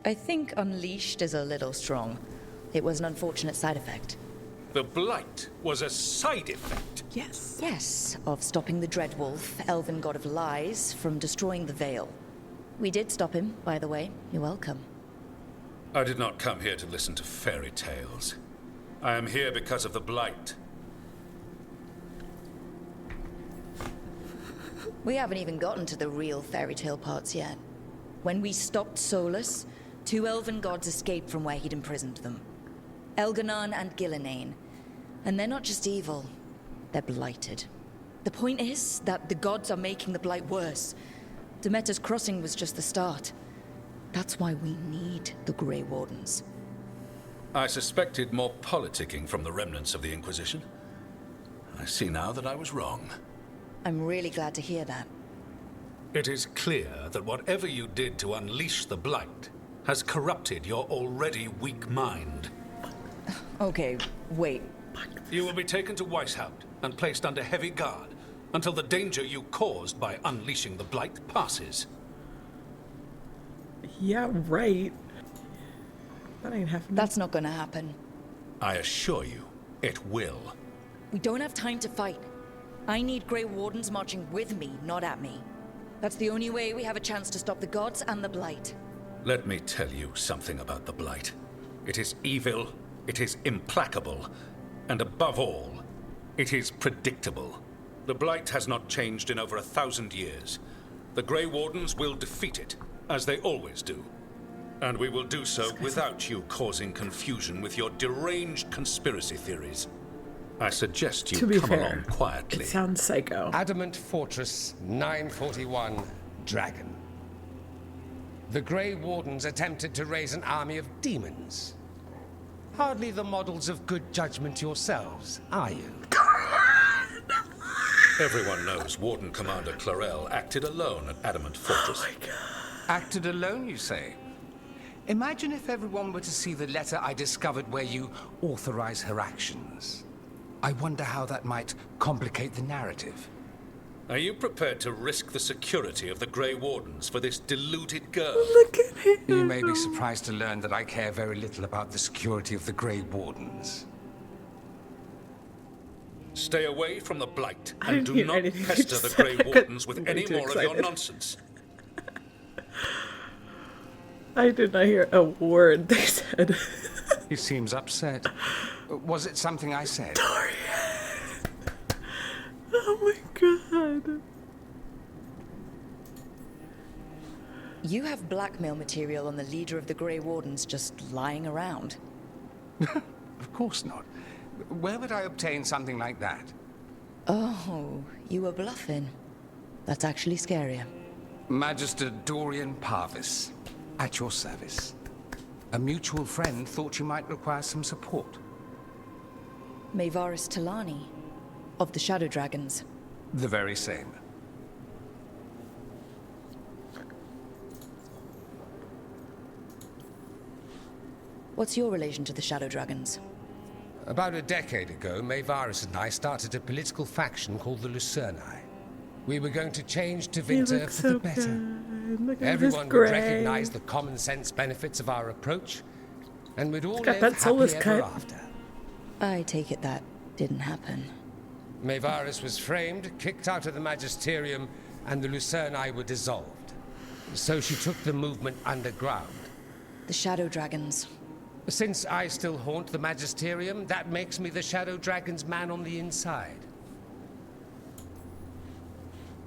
I think unleashed is a little strong. It was an unfortunate side effect. The Blight was a side effect? Yes. Yes, of stopping the Dreadwolf, elven god of lies, from destroying the Veil. We did stop him, by the way. You're welcome. I did not come here to listen to fairy tales. I am here because of the Blight. We haven't even gotten to the real fairy tale parts yet. When we stopped Solus, 2 elven gods escaped from where he'd imprisoned them. Elganon and Gillenane. And they're not just evil, they're blighted. The point is that the gods are making the Blight worse. Demeter's Crossing was just the start. That's why we need the Grey Wardens. I suspected more politicking from the remnants of the Inquisition. I see now that I was wrong. I'm really glad to hear that. It is clear that whatever you did to unleash the Blight has corrupted your already weak mind. Okay, wait. You will be taken to Weishaupt and placed under heavy guard until the danger you caused by unleashing the Blight passes. Yeah, right. That ain't happening. That's not gonna happen. I assure you, it will. We don't have time to fight. I need Grey Wardens marching with me, not at me. That's the only way we have a chance to stop the gods and the Blight. Let me tell you something about the Blight. It is evil, it is implacable, and above all, it is predictable. The Blight has not changed in over 1,000 years. The Grey Wardens will defeat it, as they always do. And we will do so without you causing confusion with your deranged conspiracy theories. I suggest you come along quietly. It sounds psycho. Adamant Fortress 941 Dragon. The Grey Wardens attempted to raise an army of demons. Hardly the models of good judgment yourselves, are you? Everyone knows Warden Commander Clarel acted alone at Adamant Fortress. Oh my God. Acted alone, you say? Imagine if everyone were to see the letter I discovered where you authorize her actions. I wonder how that might complicate the narrative. Are you prepared to risk the security of the Grey Wardens for this deluded girl? Look at him. You may be surprised to learn that I care very little about the security of the Grey Wardens. Stay away from the Blight I and didn't do hear not anything you pester just the said. Grey I got Wardens with way any too more of your excited. nonsense. I did not hear a word they said. He seems upset. Was it something I said? Dorian! Oh my god. You have blackmail material on the leader of the Grey Wardens just lying around. Of course not. Where would I obtain something like that? Oh, you were bluffing. That's actually scarier. Magister Dorian Parvis, at your service. A mutual friend thought you might require some support. Maevaris Talani, of the Shadow Dragons. The very same. What's your relation to the Shadow Dragons? About a decade ago, Maevaris and I started a political faction called the Lucerni. We were going to change Tevinter for the better. Everyone would recognize the common sense benefits of our approach, and we'd all live happily ever after. I take it that didn't happen. Maevaris was framed, kicked out of the Magisterium, and the Lucerni were dissolved. So she took the movement underground. The Shadow Dragons. Since I still haunt the Magisterium, that makes me the Shadow Dragon's man on the inside.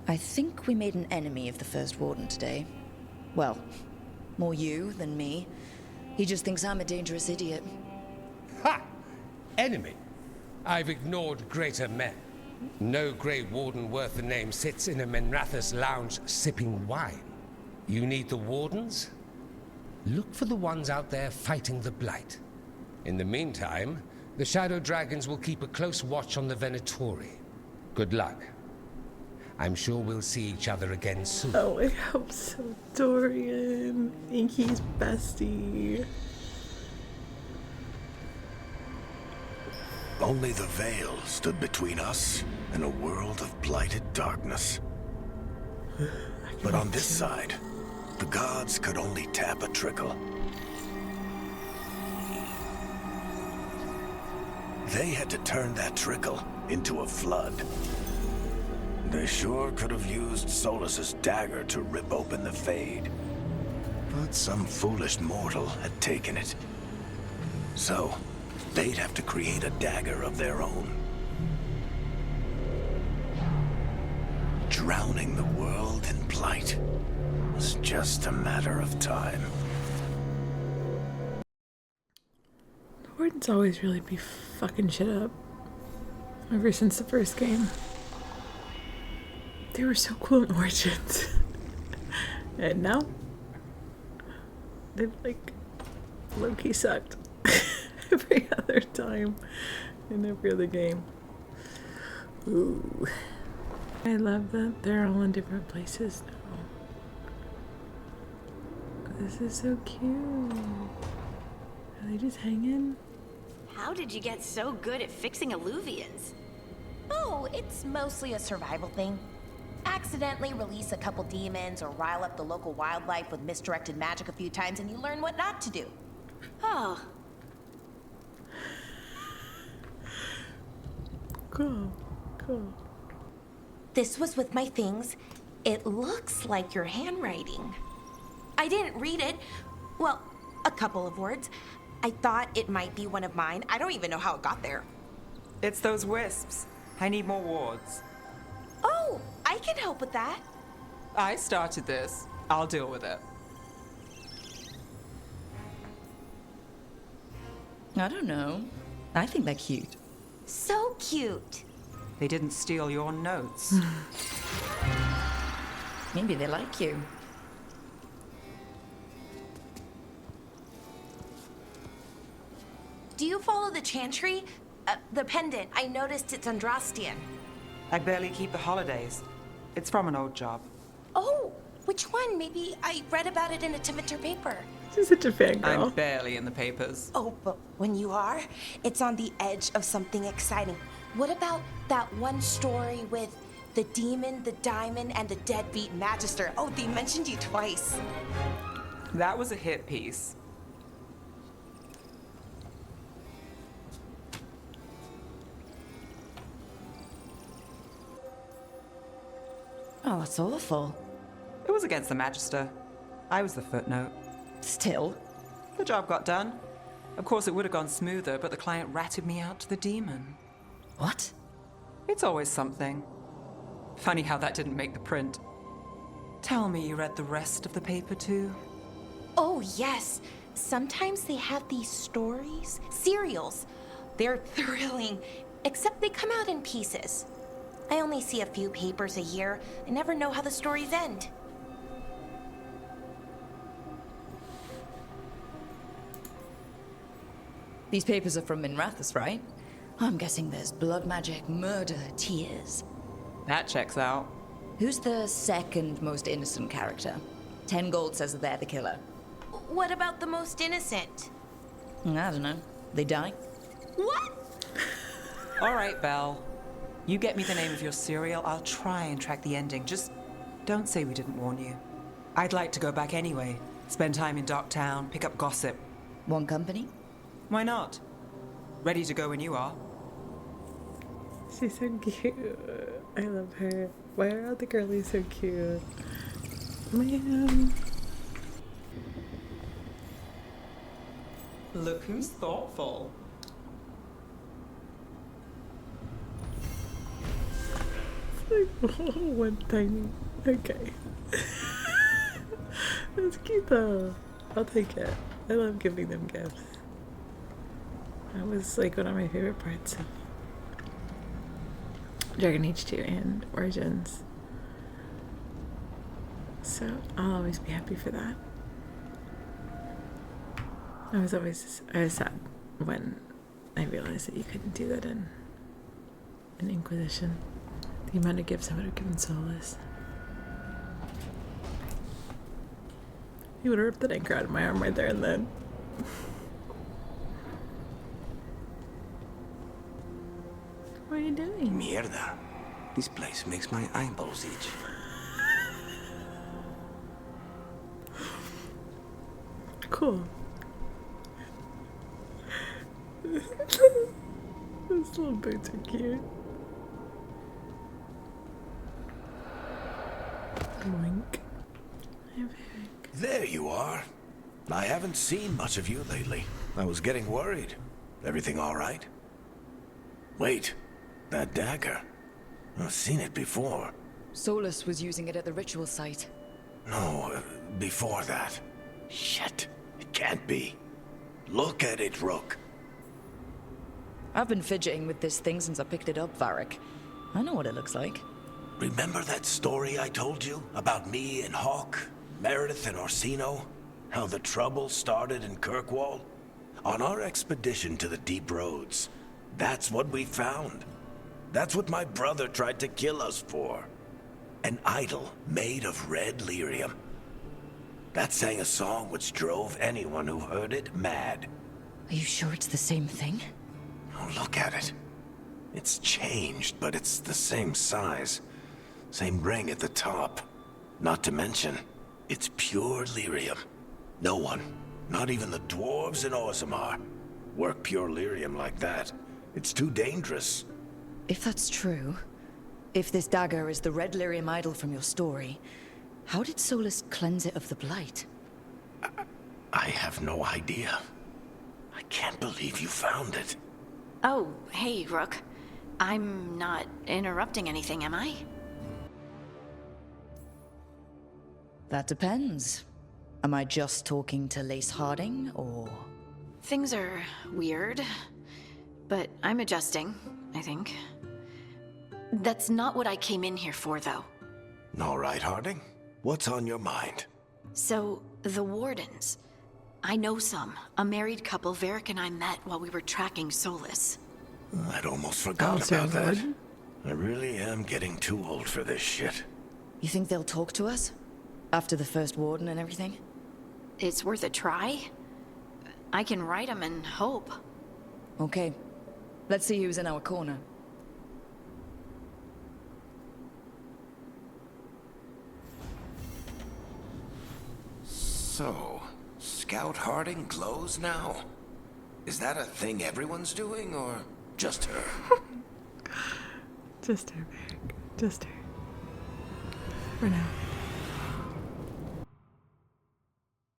I think we made an enemy of the First Warden today. Well, more you than me. He just thinks I'm a dangerous idiot. Ha! Enemy? I've ignored greater men. No Grey Warden worth the name sits in a Menrathus lounge sipping wine. You need the Wardens? Look for the ones out there fighting the Blight. In the meantime, the Shadow Dragons will keep a close watch on the Venatori. Good luck. I'm sure we'll see each other again soon. Oh, I hope so, Dorian. Inky's bestie. Only the veil stood between us and a world of blighted darkness. But on this side, the gods could only tap a trickle. They had to turn that trickle into a flood. They sure could have used Solus's dagger to rip open the Fade. But some foolish mortal had taken it. So, they'd have to create a dagger of their own. Drowning the world in blight was just a matter of time. The Wardens always really be fucking shit up. Ever since the first game. They were so cool in Origins. And now, they've like low-key sucked every other time in every other game. Ooh. I love that they're all in different places now. This is so cute. Are they just hanging? How did you get so good at fixing alluvians? Oh, it's mostly a survival thing. Accidentally release a couple demons or rile up the local wildlife with misdirected magic a few times and you learn what not to do. Oh. Cool. Cool. This was with my things. It looks like your handwriting. I didn't read it. Well, a couple of words. I thought it might be one of mine. I don't even know how it got there. It's those wisps. I need more wards. Oh, I can help with that. I started this. I'll deal with it. I don't know. I think they're cute. So cute. They didn't steal your notes. Maybe they like you. Do you follow the chantry? The pendant. I noticed it's Andrastian. I barely keep the holidays. It's from an old job. Oh, which one? Maybe I read about it in a Tevinter paper. She's such a fangirl. I'm barely in the papers. Oh, but when you are, it's on the edge of something exciting. What about that one story with the demon, the diamond, and the deadbeat magister? Oh, they mentioned you twice. That was a hit piece. Oh, that's awful. It was against the Magister. I was the footnote. Still? The job got done. Of course, it would have gone smoother, but the client ratted me out to the demon. What? It's always something. Funny how that didn't make the print. Tell me you read the rest of the paper too? Oh, yes. Sometimes they have these stories, serials. They're thrilling, except they come out in pieces. I only see a few papers a year. I never know how the stories end. These papers are from Minrathous, right? I'm guessing there's blood magic, murder, tears. That checks out. Who's the second most innocent character? 10 gold says they're the killer. What about the most innocent? I don't know. They die? What? All right, Belle. You get me the name of your serial, I'll try and track the ending. Just don't say we didn't warn you. I'd like to go back anyway. Spend time in Darktown, pick up gossip. One company? Why not? Ready to go when you are. She's so cute. I love her. Why are all the girlies so cute? Man. Look who's thoughtful. It's like one tiny. Okay. That's cute though. I'll take it. I love giving them gifts. That was like one of my favorite parts of Dragon Age 2 and Origins. So I'll always be happy for that. I was sad when I realized that you couldn't do that in Inquisition. The amount of gifts I would have given Solus. He would have ripped that anchor out of my arm right there and then. What are you doing? Mierda. This place makes my eyeballs itch. Cool. Those little boots are cute. Boink. There you are. I haven't seen much of you lately. I was getting worried. Everything all right? Wait, that dagger. I've seen it before. Solus was using it at the ritual site. No, before that. Shit, it can't be. Look at it, Rook. I've been fidgeting with this thing since I picked it up, Varric. I know what it looks like. Remember that story I told you about me and Hawk, Meredith and Orsino? How the trouble started in Kirkwall? On our expedition to the Deep Roads, that's what we found. That's what my brother tried to kill us for. An idol made of red lyrium. That sang a song which drove anyone who heard it mad. Are you sure it's the same thing? Oh, look at it. It's changed, but it's the same size. Same ring at the top. Not to mention, it's pure lyrium. No one, not even the dwarves in Orzammar, work pure lyrium like that. It's too dangerous. If that's true, if this dagger is the red lyrium idol from your story, how did Solus cleanse it of the blight? I have no idea. I can't believe you found it. Oh, hey, Rook. I'm not interrupting anything, am I? That depends. Am I just talking to Lace Harding, or...? Things are weird, but I'm adjusting, I think. That's not what I came in here for, though. All right, Harding. What's on your mind? So, the Wardens. I know some. A married couple Varric and I met while we were tracking Solus. I'd almost forgot about that. I really am getting too old for this shit. You think they'll talk to us? After the first warden and everything? It's worth a try. I can write them and hope. Okay. Let's see who's in our corner. So, Scout Harding glows now? Is that a thing everyone's doing, or just her? Just her, Varric. Just her. For now.